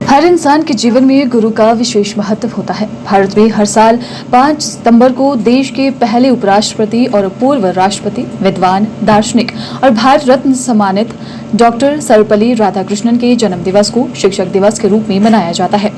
हर इंसान के जीवन में गुरु का विशेष महत्व होता है। भारत में हर साल 5 सितंबर को देश के पहले उपराष्ट्रपति और पूर्व राष्ट्रपति, विद्वान, दार्शनिक और भारत रत्न सम्मानित डॉक्टर सर्वपल्ली राधाकृष्णन के जन्म दिवस को शिक्षक दिवस के रूप में मनाया जाता है।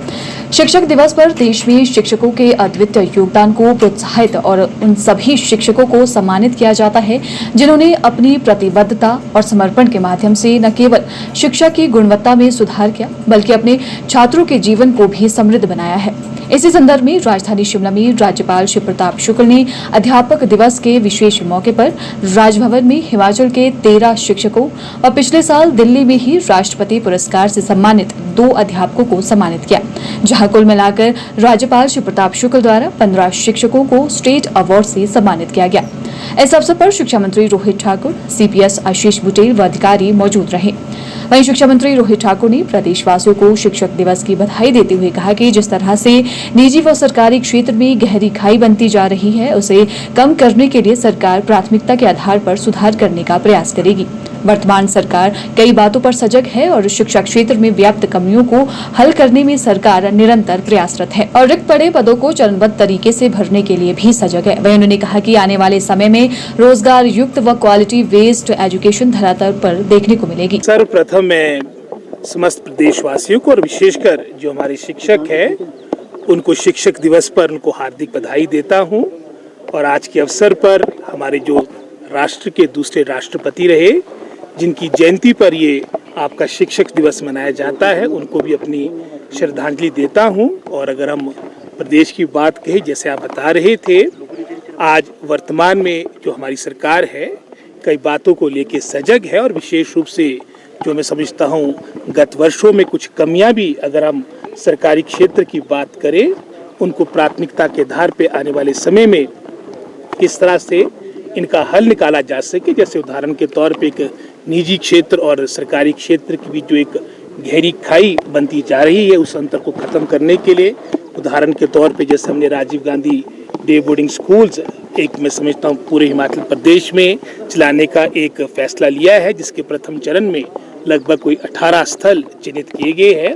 शिक्षक दिवस पर देश में शिक्षकों के अद्वितीय योगदान को प्रोत्साहित और उन सभी शिक्षकों को सम्मानित किया जाता है जिन्होंने अपनी प्रतिबद्धता और समर्पण के माध्यम से न केवल शिक्षा की गुणवत्ता में सुधार किया बल्कि अपने छात्रों के जीवन को भी समृद्ध बनाया है। इसी संदर्भ में राजधानी शिमला में राज्यपाल शिव प्रताप शुक्ल ने अध्यापक दिवस के विशेष मौके पर राजभवन में हिमाचल के 13 शिक्षकों और पिछले साल दिल्ली में ही राष्ट्रपति पुरस्कार से सम्मानित 2 अध्यापकों को सम्मानित किया, जहां कुल मिलाकर राज्यपाल शिव प्रताप शुक्ल द्वारा 15 शिक्षकों को स्टेट अवार्ड से सम्मानित किया गया। इस अवसर पर शिक्षा मंत्री रोहित ठाकुर, CPS आशीष बुटेल व अधिकारी मौजूद रहे। वहीं शिक्षा मंत्री रोहित ठाकुर ने प्रदेशवासियों को शिक्षक दिवस की बधाई देते हुए कहा कि जिस तरह से निजी व सरकारी क्षेत्र में गहरी खाई बनती जा रही है, उसे कम करने के लिए सरकार प्राथमिकता के आधार पर सुधार करने का प्रयास करेगी। वर्तमान सरकार कई बातों पर सजग है और शिक्षा क्षेत्र में व्याप्त कमियों को हल करने में सरकार निरंतर प्रयासरत है और रिक्त पड़े पदों को चरणबद्ध तरीके से भरने के लिए भी सजग है। वहीं उन्होंने कहा कि आने वाले समय में रोजगार युक्त व क्वालिटी बेस्ड एजुकेशन धरातल पर देखने को मिलेगी। सर्वप्रथम मैं समस्त प्रदेशवासियों को और विशेषकर जो हमारे शिक्षक हैं उनको शिक्षक दिवस पर उनको हार्दिक बधाई देता हूं। और आज के अवसर पर हमारे जो राष्ट्र के दूसरे राष्ट्रपति रहे, जिनकी जयंती पर ये आपका शिक्षक दिवस मनाया जाता है, उनको भी अपनी श्रद्धांजलि देता हूं। और अगर हम प्रदेश की बात कहें, जैसे आप बता रहे थे, आज वर्तमान में जो हमारी सरकार है कई बातों को लेके सजग है और विशेष रूप से जो मैं समझता हूं गत वर्षों में कुछ कमियां भी अगर हम सरकारी क्षेत्र की बात करें, उनको प्राथमिकता के आधार पे आने वाले समय में किस तरह से इनका हल निकाला जा सके। जैसे उदाहरण के तौर पे एक निजी क्षेत्र और सरकारी क्षेत्र की भी जो एक गहरी खाई बनती जा रही है, उस अंतर को खत्म करने के लिए उदाहरण के तौर पे जैसे हमने Rajiv Gandhi day boarding schools एक मैं समझता हूँ पूरे हिमाचल प्रदेश में चलाने का एक फैसला लिया है, जिसके प्रथम चरण में लगभग कोई 18 स्थल चिन्हित किए गए हैं।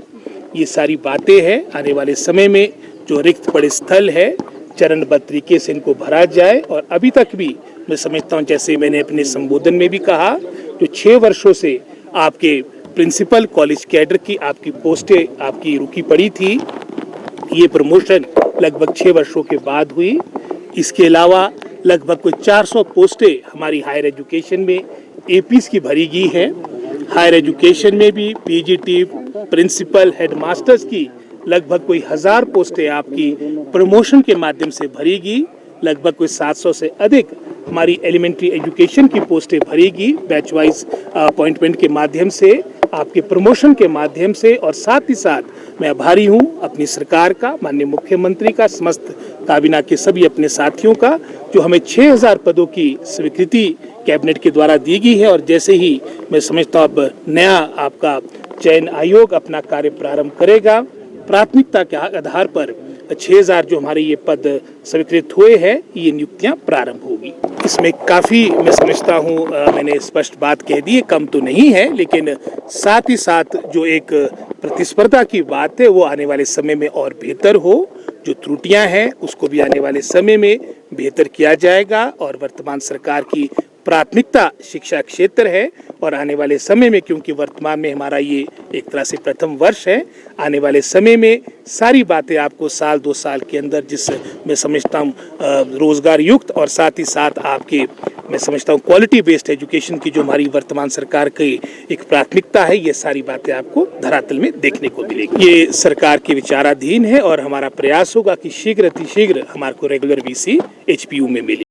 ये सारी बातें हैं, आने वाले समय में जो रिक्त पड़े स्थल है चरणबद्ध तरीके से इनको भरा जाए। और अभी तक भी मैं समझता हूँ, जैसे मैंने अपने संबोधन में भी कहा, जो 6 वर्षों से आपके प्रिंसिपल कॉलेज कैडर की आपकी पोस्टें आपकी रुकी पड़ी थी, ये प्रमोशन लगभग 6 वर्षों के बाद हुई। इसके अलावा लगभग कोई 400 पोस्टें हमारी हायर एजुकेशन में APs की भरी गई है। हायर एजुकेशन में भी PGT, प्रिंसिपल, हेडमास्टर्स की लगभग कोई 1000 पोस्टें आपकी प्रमोशन के माध्यम से भरी गई। लगभग कोई 700 से अधिक हमारी एलिमेंट्री एजुकेशन की पोस्टें भरेगी बैच वाइज अपॉइंटमेंट के माध्यम से, आपके प्रमोशन के माध्यम से। और साथ ही साथ मैं आभारी हूं अपनी सरकार का, माननीय मुख्यमंत्री का, समस्त काबीना के सभी अपने साथियों का, जो हमें 6000 पदों की स्वीकृति कैबिनेट के द्वारा दी गई है। और जैसे ही मैं समझता हूँ अब नया आपका चयन आयोग अपना कार्य प्रारंभ करेगा, प्राथमिकता के आधार पर 6000 जो हमारे ये पद स्वीकृत हुए हैं, ये नियुक्तियां प्रारंभ होगी। इसमें काफ़ी मैं समझता हूँ मैंने स्पष्ट बात कह दी है, कम तो नहीं है, लेकिन साथ ही साथ जो एक प्रतिस्पर्धा की बात है वो आने वाले समय में और बेहतर हो। जो त्रुटियां हैं उसको भी आने वाले समय में बेहतर किया जाएगा। और वर्तमान सरकार की प्राथमिकता शिक्षा क्षेत्र है और आने वाले समय में, क्योंकि वर्तमान में हमारा ये एक तरह से प्रथम वर्ष है, आने वाले समय में सारी बातें आपको साल 2 साल के अंदर, जिस मैं समझता हूँ रोजगार युक्त और साथ ही साथ आपके मैं समझता हूँ क्वालिटी बेस्ड एजुकेशन की जो हमारी वर्तमान सरकार की एक प्राथमिकता है, ये सारी बातें आपको धरातल में देखने को मिलेगी। ये सरकार के विचाराधीन है और हमारा प्रयास होगा कि शीघ्र अतिशीघ्र हमारे को रेगुलर VC HPU में मिले।